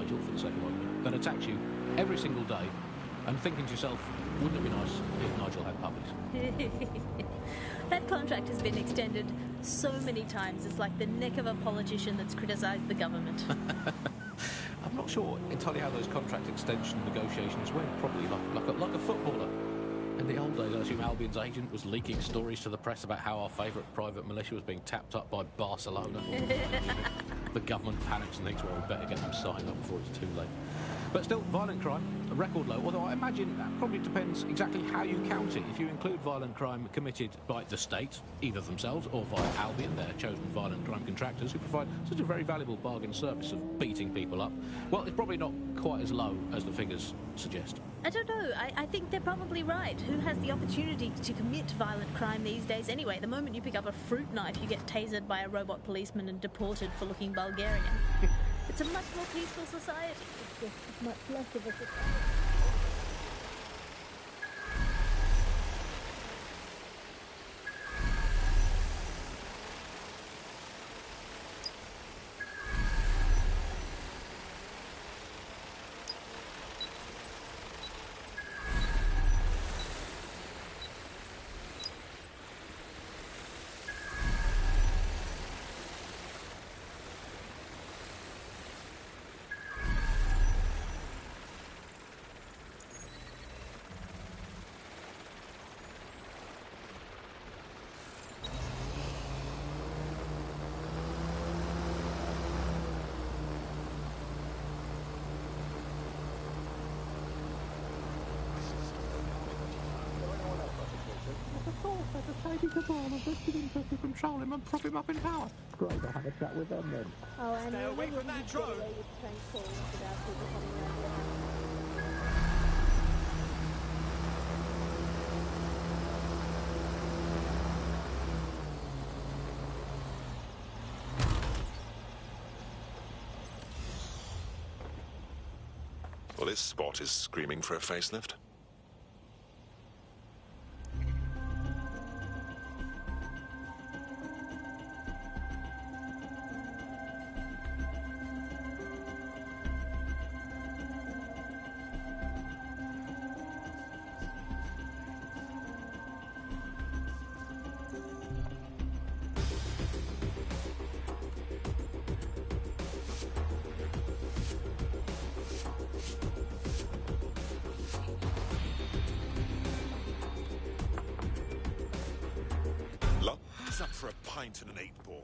Nigel, for the sake of argument, that attacks you every single day, and thinking to yourself, wouldn't it be nice if Nigel had puppies? That contract has been extended so many times, it's like the neck of a politician that's criticised the government. I'm not sure entirely how those contract extension negotiations went, probably like a footballer. In the old days, I assume Albion's agent was leaking stories to the press about how our favourite private militia was being tapped up by Barcelona. The government panics and thinks, well, we better get them signed up before it's too late. But still, violent crime, a record low, although I imagine that probably depends exactly how you count it. If you include violent crime committed by the state, either themselves or via Albion, their chosen violent crime contractors, who provide such a very valuable bargain service of beating people up, well, it's probably not quite as low as the figures suggest. I don't know. I think they're probably right. Who has the opportunity to commit violent crime these days anyway? The moment you pick up a fruit knife, you get tasered by a robot policeman and deported for looking Bulgarian. It's a much more peaceful society. It's just much less of a society. There's a shady cabal of vested interest to control him and prop him up in power. Great, I'll have a chat with them then. Oh, and stay away from that drone. Well, this spot is screaming for a facelift. Who's up for a pint and an 8-ball?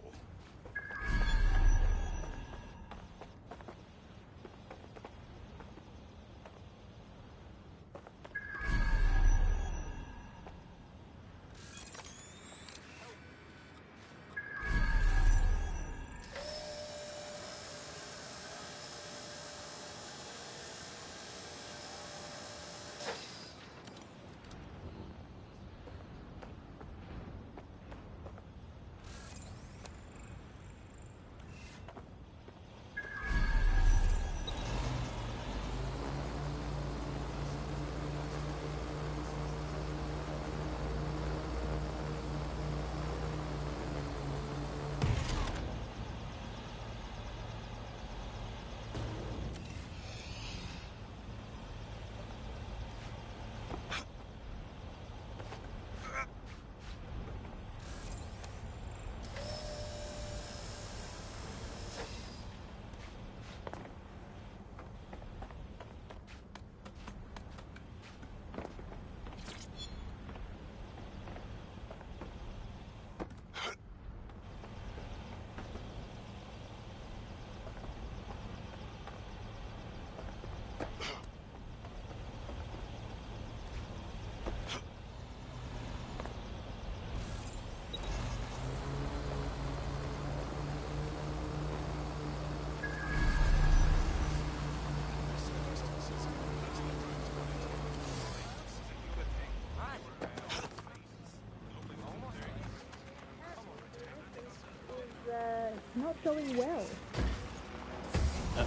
Not going well.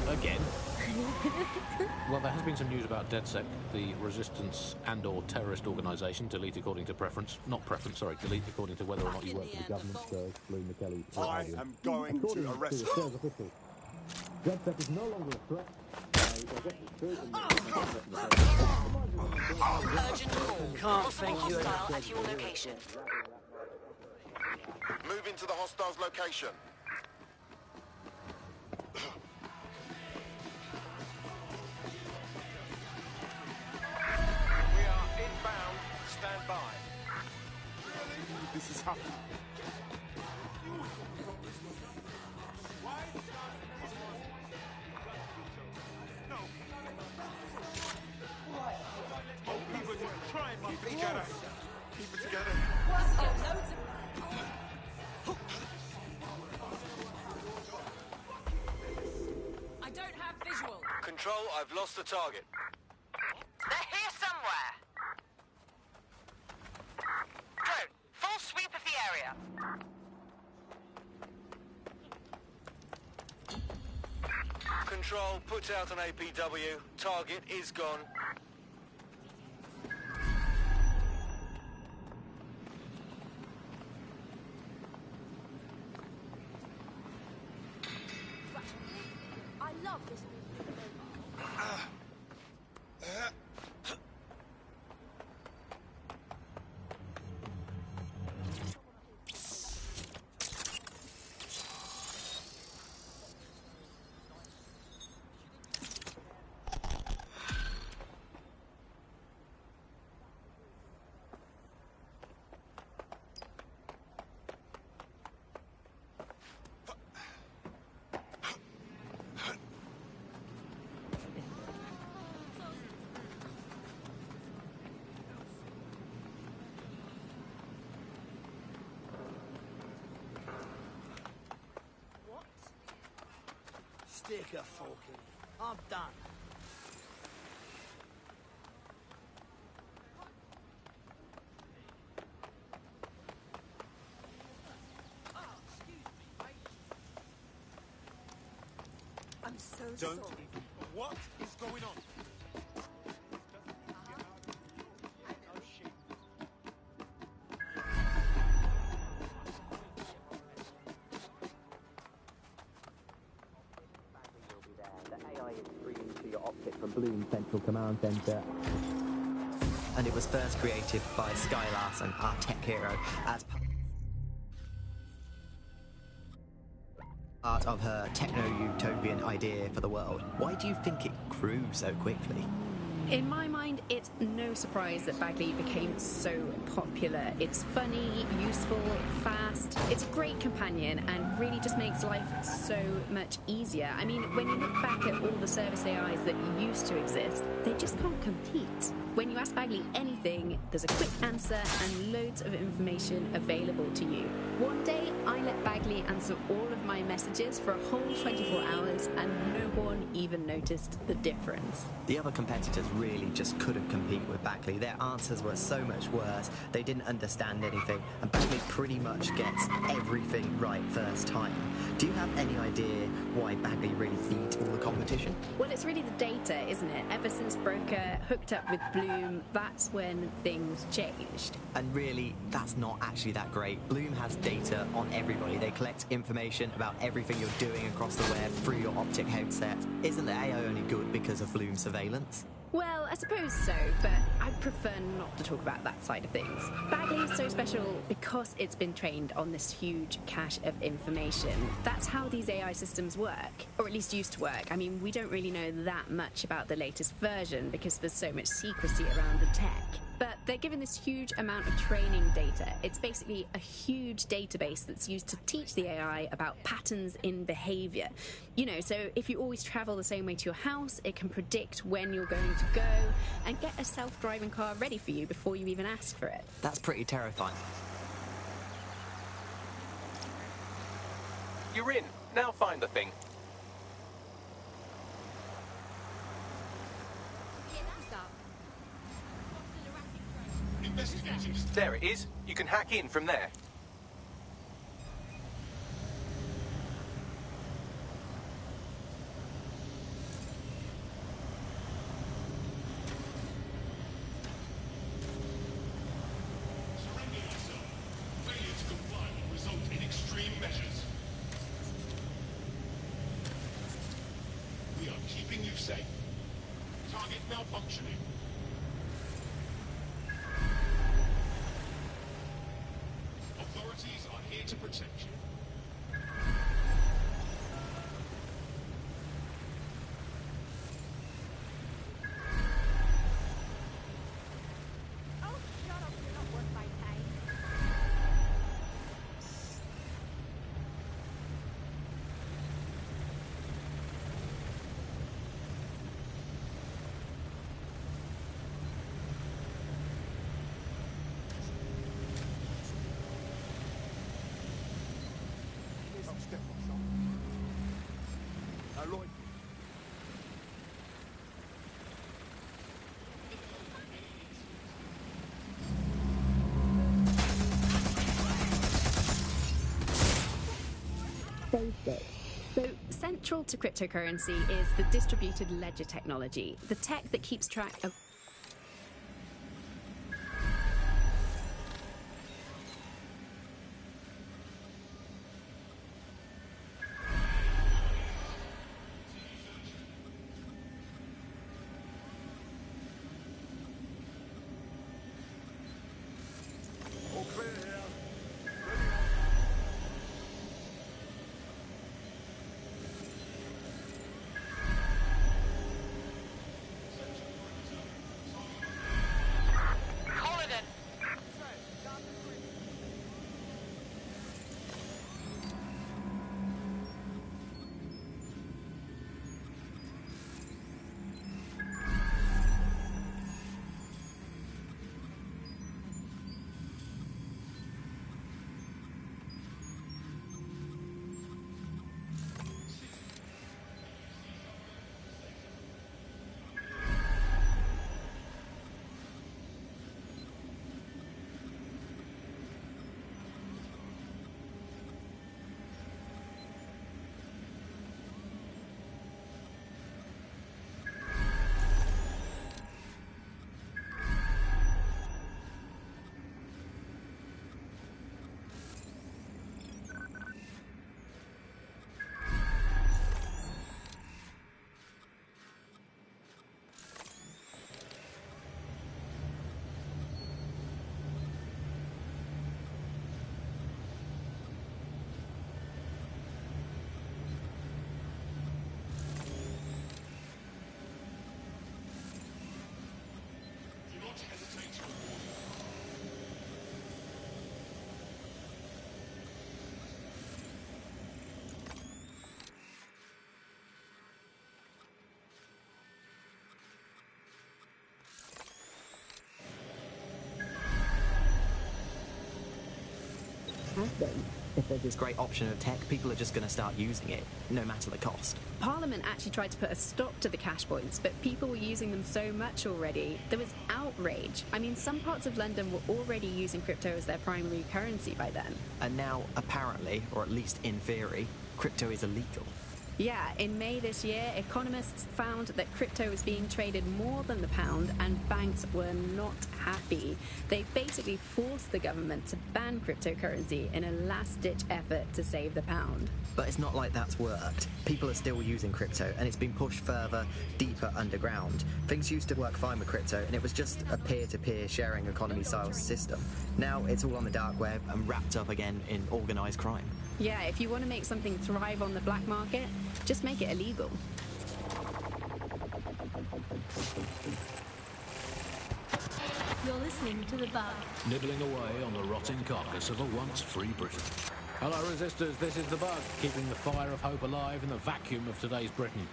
Again? Well, there has been some news about DedSec, the resistance and/or terrorist organisation, delete according to preference. Not preference, sorry, delete according to whether or not you work for the government. I am going to arrest you. DedSec is no longer a threat. Urgent call. Can't thank you Hostile enough. at your location. Move into the hostile's location. We are inbound. Stand by. This is happening. Keep it together. Keep it together. I don't have visual. Control, I've lost the target. They're here somewhere. Drone, full sweep of the area. Control, put out an APW. Target is gone. I love this Stick a fork in it. I'm done. I'm so Don't. sorry. What is going on? The AI is streamed to your optic from Bloom Central Command Center. And it was first created by Skylarson, and our tech hero, as part of her techno-utopian idea for the world. Why do you think it grew so quickly? In my mind, it's no surprise that Bagley became so popular. It's funny, useful, fast. It's a great companion and really just makes life so much easier. I mean, when you look back at all the service AIs that used to exist, they just can't compete. When you ask Bagley anything, there's a quick answer and loads of information available to you. One day, I let Bagley answer all of my messages for a whole 24 hours and no one even noticed the difference. The other competitors really just couldn't compete with Bagley. Their answers were so much worse, they didn't understand anything, and Bagley pretty much gets everything right first time. Do you have any idea why Bagley really beat all the competition? Well, it's really the data, isn't it? Ever since Broker hooked up with Bloom, that's when things changed. And really, that's not actually that great. Bloom has data on everybody. They collect information about everything you're doing across the web through your optic headset. Isn't the AI only good because of Bloom surveillance? Well, I suppose so, but I'd prefer not to talk about that side of things. Bagley is so special because it's been trained on this huge cache of information. That's how these AI systems work, or at least used to work. I mean, we don't really know that much about the latest version because there's so much secrecy around the tech. But they're given this huge amount of training data. It's basically a huge database that's used to teach the AI about patterns in behavior. You know, so if you always travel the same way to your house, it can predict when you're going to go and get a self-driving car ready for you before you even ask for it. That's pretty terrifying. You're in. Now find the thing. There it is. You can hack in from there. safe. Target malfunctioning. Authorities are here to protect you. Oh, shut up. You're not worth my time. Step on something. Lloyd. So, central to cryptocurrency is the distributed ledger technology, the tech that keeps track of All clear here. Call it in. Do not hesitate to report. If there's this great option of tech, people are just going to start using it, no matter the cost. Parliament actually tried to put a stop to the cash points, but people were using them so much already, there was outrage. I mean, some parts of London were already using crypto as their primary currency by then. And now, apparently, or at least in theory, crypto is illegal. Yeah, in May this year, economists found that crypto was being traded more than the pound, and banks were not happy. They basically forced the government to ban cryptocurrency in a last-ditch effort to save the pound. But it's not like that's worked. People are still using crypto, and it's been pushed further, deeper underground. Things used to work fine with crypto, and it was just a peer-to-peer sharing economy-style system. Now it's all on the dark web and wrapped up again in organised crime. Yeah, if you want to make something thrive on the black market, just make it illegal. You're listening to The Bug. Nibbling away on the rotting carcass of a once free Britain. Hello, resistors, this is The Bug, keeping the fire of hope alive in the vacuum of today's Britain.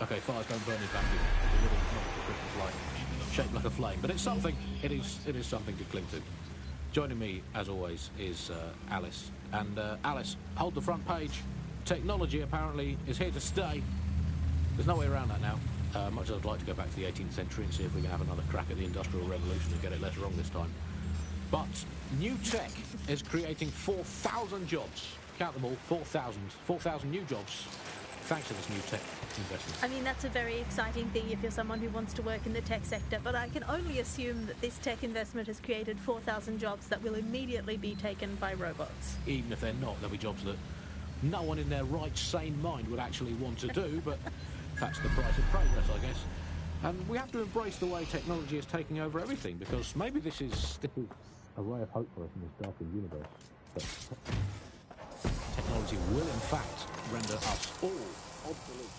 Okay, fires don't burn in vacuum. The wooden knob of Britain's light, shaped like a flame, but it's something. It is something to cling to. Joining me, as always, is Alice. And Alice, hold the front page. Technology apparently is here to stay. There's no way around that now. Much as I'd like to go back to the 18th century and see if we can have another crack at the Industrial Revolution and get it less wrong this time. But new tech is creating 4,000 jobs. Count them all, 4,000. 4,000 new jobs, thanks to this new tech investment. I mean, that's a very exciting thing if you're someone who wants to work in the tech sector, but I can only assume that this tech investment has created 4,000 jobs that will immediately be taken by robots. Even if they're not, there'll be jobs that no one in their right, sane mind would actually want to do, but That's the price of progress, I guess. And we have to embrace the way technology is taking over everything, because maybe this is a ray of hope for us in this darker universe. But technology will, in fact, render us all obsolete.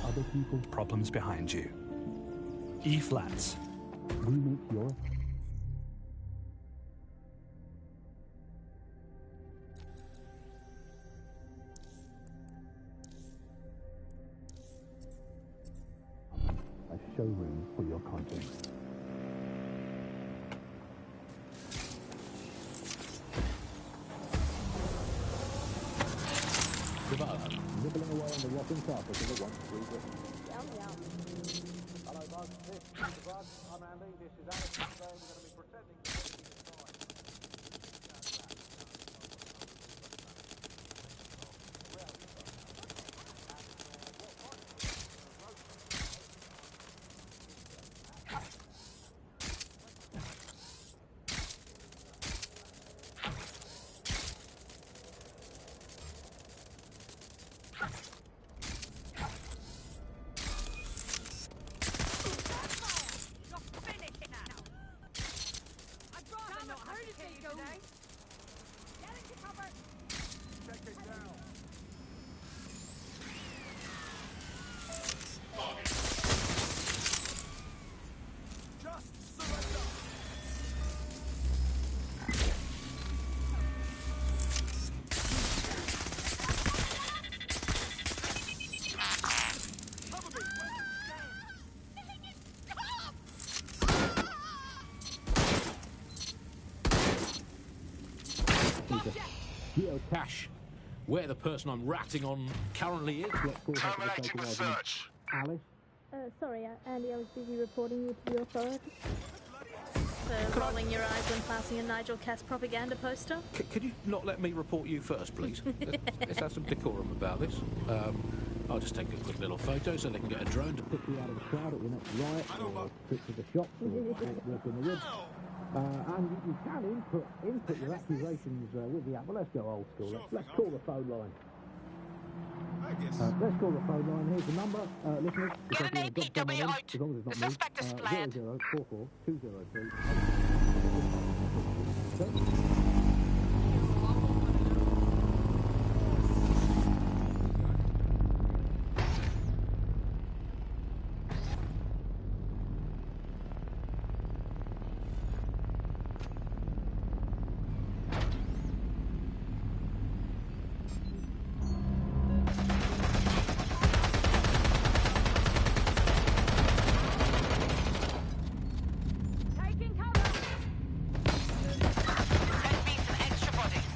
Other people's problems behind you. E-flats. Remake your... A showroom for your content. Nibbling away on the rotten carpet of the once-free Britain. Yum, yum. Hello, Bug. This is Bug. I'm Andy. This is Alex. Today we're going to be pretending that everything is fine. cache where the person I'm ratting on currently is. Terminating the search. Alice? Sorry, Andy, I was busy reporting you to the authorities. For rolling your eyes when passing a Nigel Cass propaganda poster? Could you not let me report you first, please? Let's have some decorum about this. I'll just take a quick little photo so they can get a drone to Pick you out of the crowd at your next riot, or trip to the shops, or work in the woods. And you can input your accusations with the app. Well, let's go old school. Let's call the phone line. Let's call the phone line. Here's the number. Listeners, Get an APW out. as long as it's not The suspect is fled. 0044 203. Taking cover. Send me some extra bodies.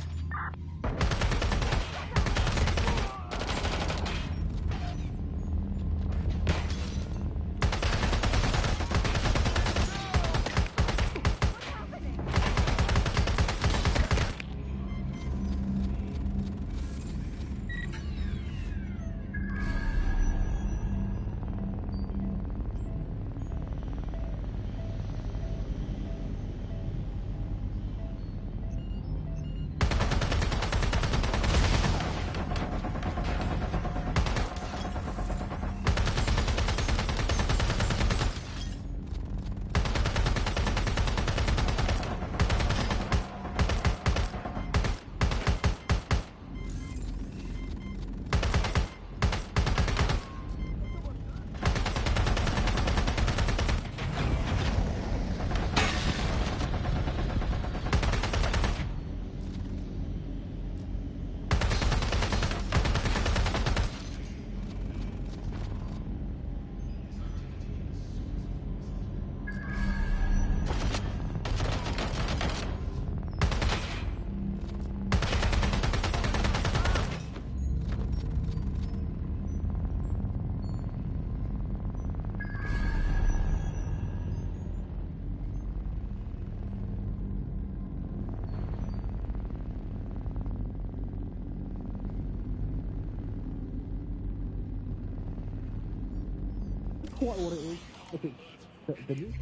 Quite what it is. If it's the news.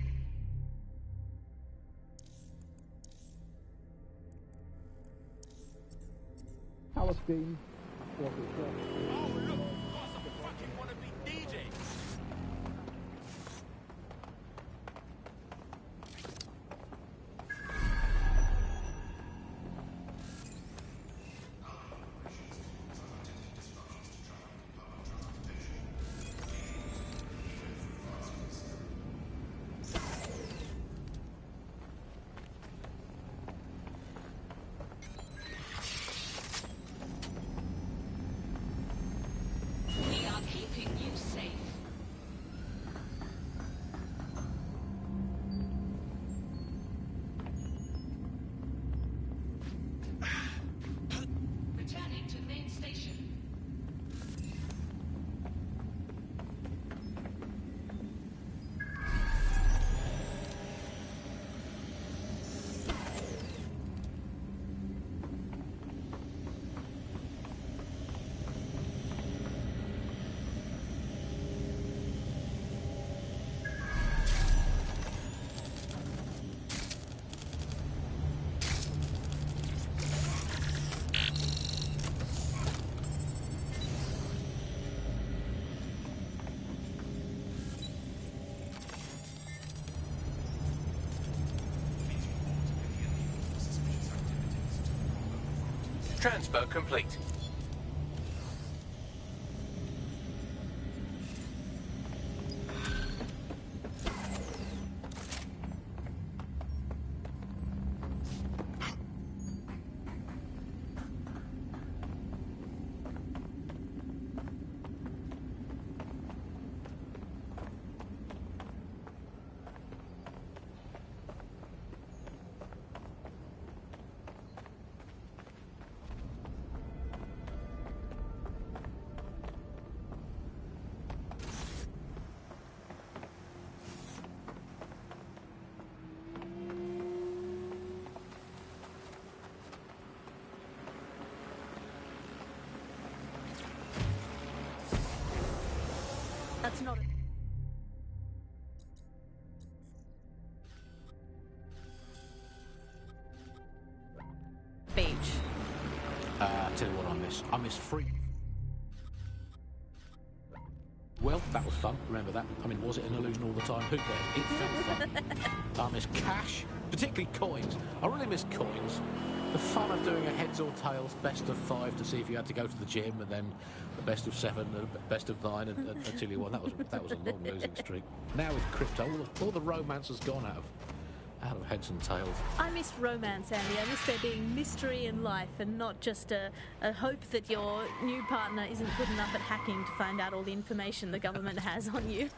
Palestine. Was it, We are keeping you safe. Returning to main station. Transfer complete. It's not. Beach. Tell you what I miss. I miss free. Well, that was fun. Remember that? I mean, was it an illusion all the time? Who cares? It felt fun. I miss cash, particularly coins. I really miss coins. The fun of doing a heads or tails best of 5 to see if you had to go to the gym, and then the best of 7 and a best of 9 until you won. That was a long losing streak. Now with crypto, all the romance has gone out of heads and tails. I miss romance, Andy. I miss there being mystery in life and not just a hope that your new partner isn't good enough at hacking to find out all the information the government has on you.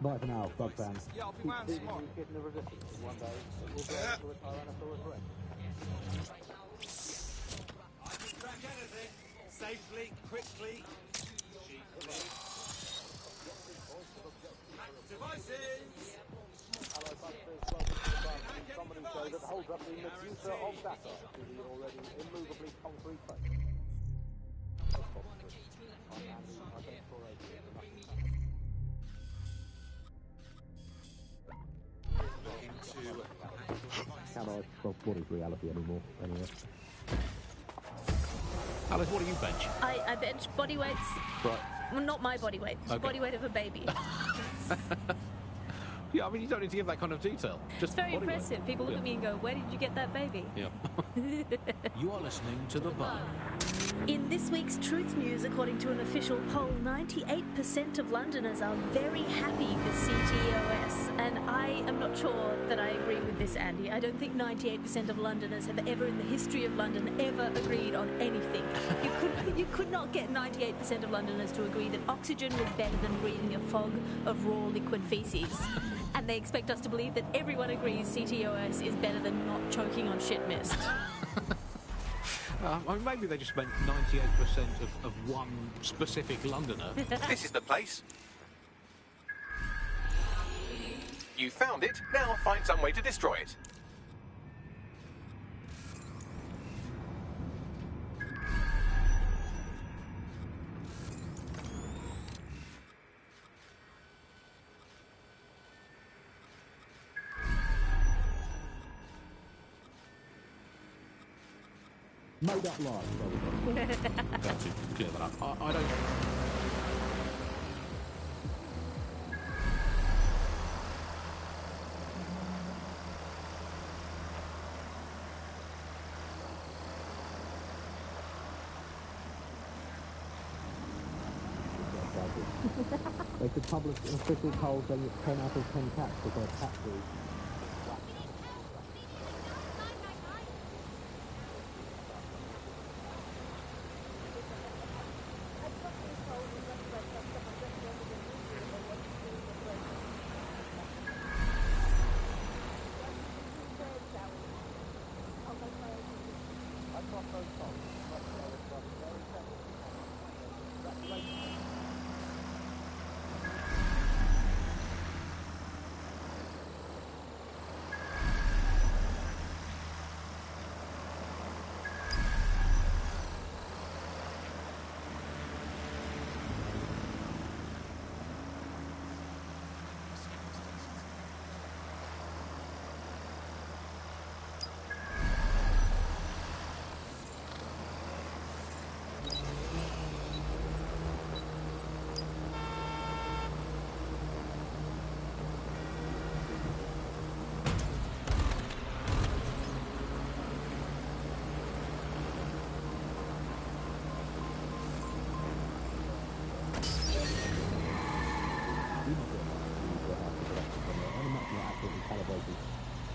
Bye for now, bug fans. Yeah, I'll be round tomorrow. Getting the resistance in one day. We'll go to a Tyrannosaurus Rex. I can crack anything. Safely, quickly. Devices! Hello, Bugsters. Welcome to the Bug, comedy show that holds up the Medusa of data to the already immovably concrete face. I'm Andy, Can't I? Well, what is reality anymore, anyway? Alice, what do you bench? I bench body weights. Right. Well, not my body weight. It's Okay. body weight of a baby. Yeah, I mean, you don't need to give that kind of detail. Just It's very body weight. impressive. People look at me and go, where did you get that baby? Yeah. You are listening to The Bug. In this week's Truth News, according to an official poll, 98% of Londoners are very happy with CTOS. And I am not sure that I agree with this, Andy. I don't think 98% of Londoners have ever in the history of London ever agreed on anything. You could not get 98% of Londoners to agree that oxygen was better than breathing a fog of raw liquid feces. And they expect us to believe that everyone agrees CTOS is better than not choking on shit mist. I mean, maybe they just meant 98% of one specific Londoner. This is the place. You found it, now find some way to destroy it. Made up lies. Got to clear that up. I don't... They could publish an official poll saying it's 10 out of 10 cats because they're cat food.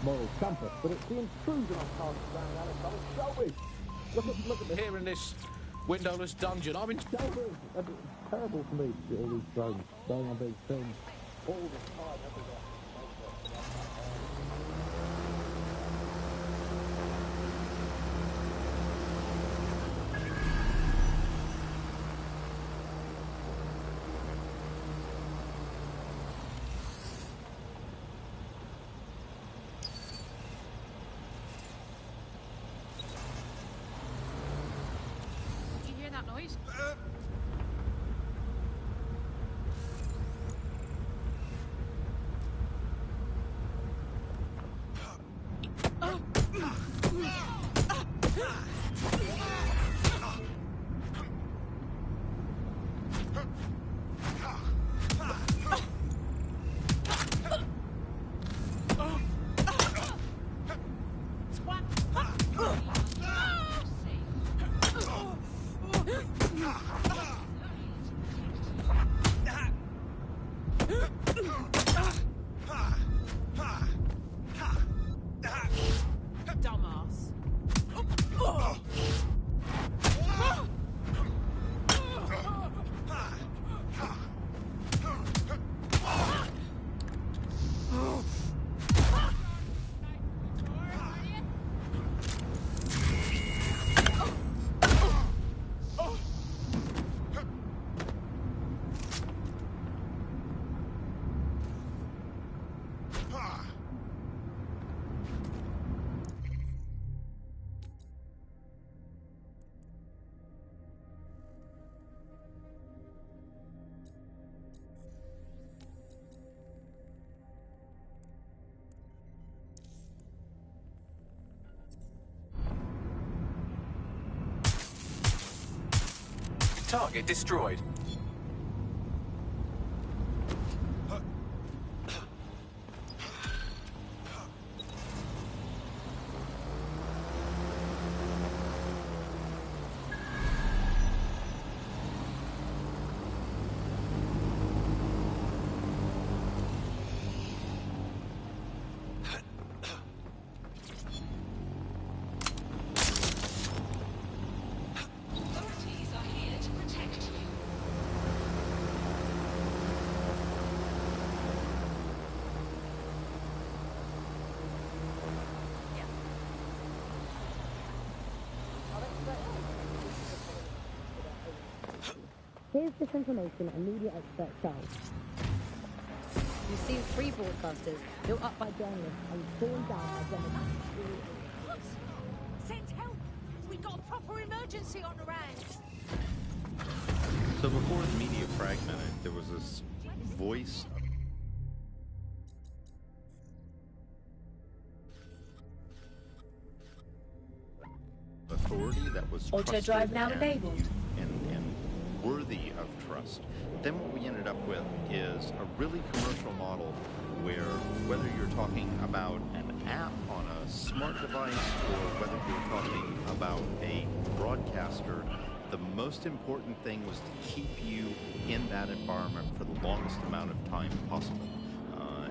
Moral compass, but it's the intrusion on cars around Alice. I was showing. Look at this. Here in this windowless dungeon, I'm in... It's terrible for me to see all these drones going on these things all the time, everywhere. Dumbass. Target destroyed. Authorities are here to protect you. Here's disinformation and media expert Charles. You've seen 3 broadcasters built up by journalists and torn down by Democrats. What? Send help! We got a proper emergency on the ranks. So before the media fragmented, there was this voice. Authority that was Auto drive now and- enabled. and worthy of trust. Then what we ended up with is a really commercial model where whether you're talking about an app on a smart device or whether you're talking about a broadcaster, the most important thing was to keep you in that environment for the longest amount of time possible.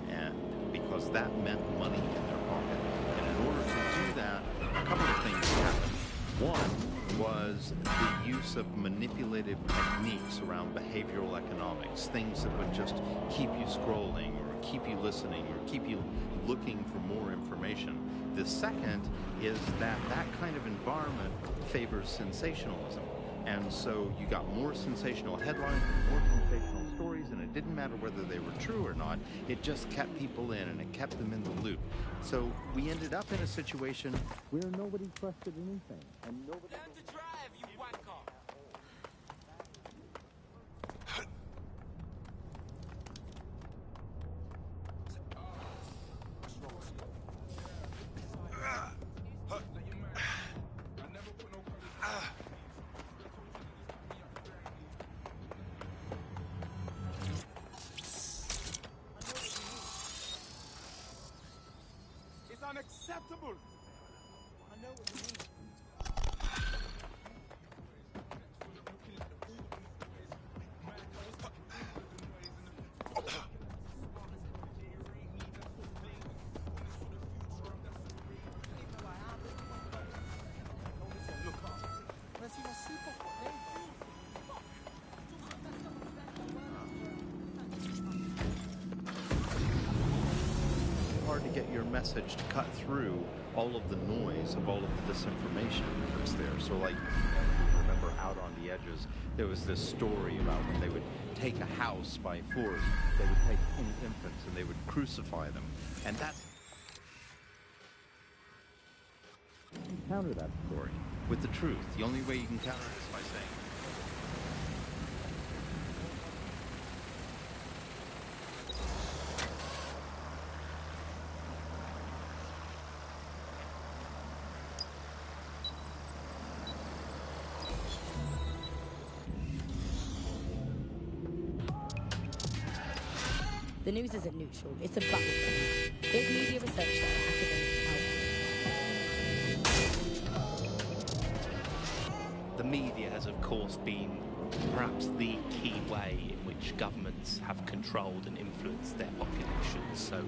And because that meant money in their pocket. And in order to do that, a couple of things happened. One was the use of manipulative techniques around behavioral economics, things that would just keep you scrolling or keep you listening or keep you looking for more information. The second is that that kind of environment favors sensationalism. And so you got more sensational headlines, more sensational stories, and it didn't matter whether they were true or not. It just kept people in and it kept them in the loop. So we ended up in a situation where nobody trusted anything, and nobody... Learn to drive, you wanker! It's unacceptable! I know what you mean. hard to get your message to cut through all of the noise of all of the disinformation that's there. So like, remember Out on the Edges, there was this story about when they would take a house by force, they would take infants and they would crucify them. And that's... You counter that story with the truth. The only way you can counter it is by saying... The news isn't neutral, it's a battlefield. Big media researcher, academic output. The media has, of course, been perhaps the key way in which governments have controlled and influenced their populations. So,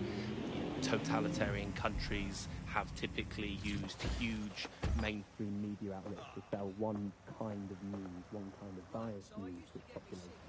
totalitarian countries have typically used huge mainstream media outlets to sell one kind of news, one kind of biased news to the population.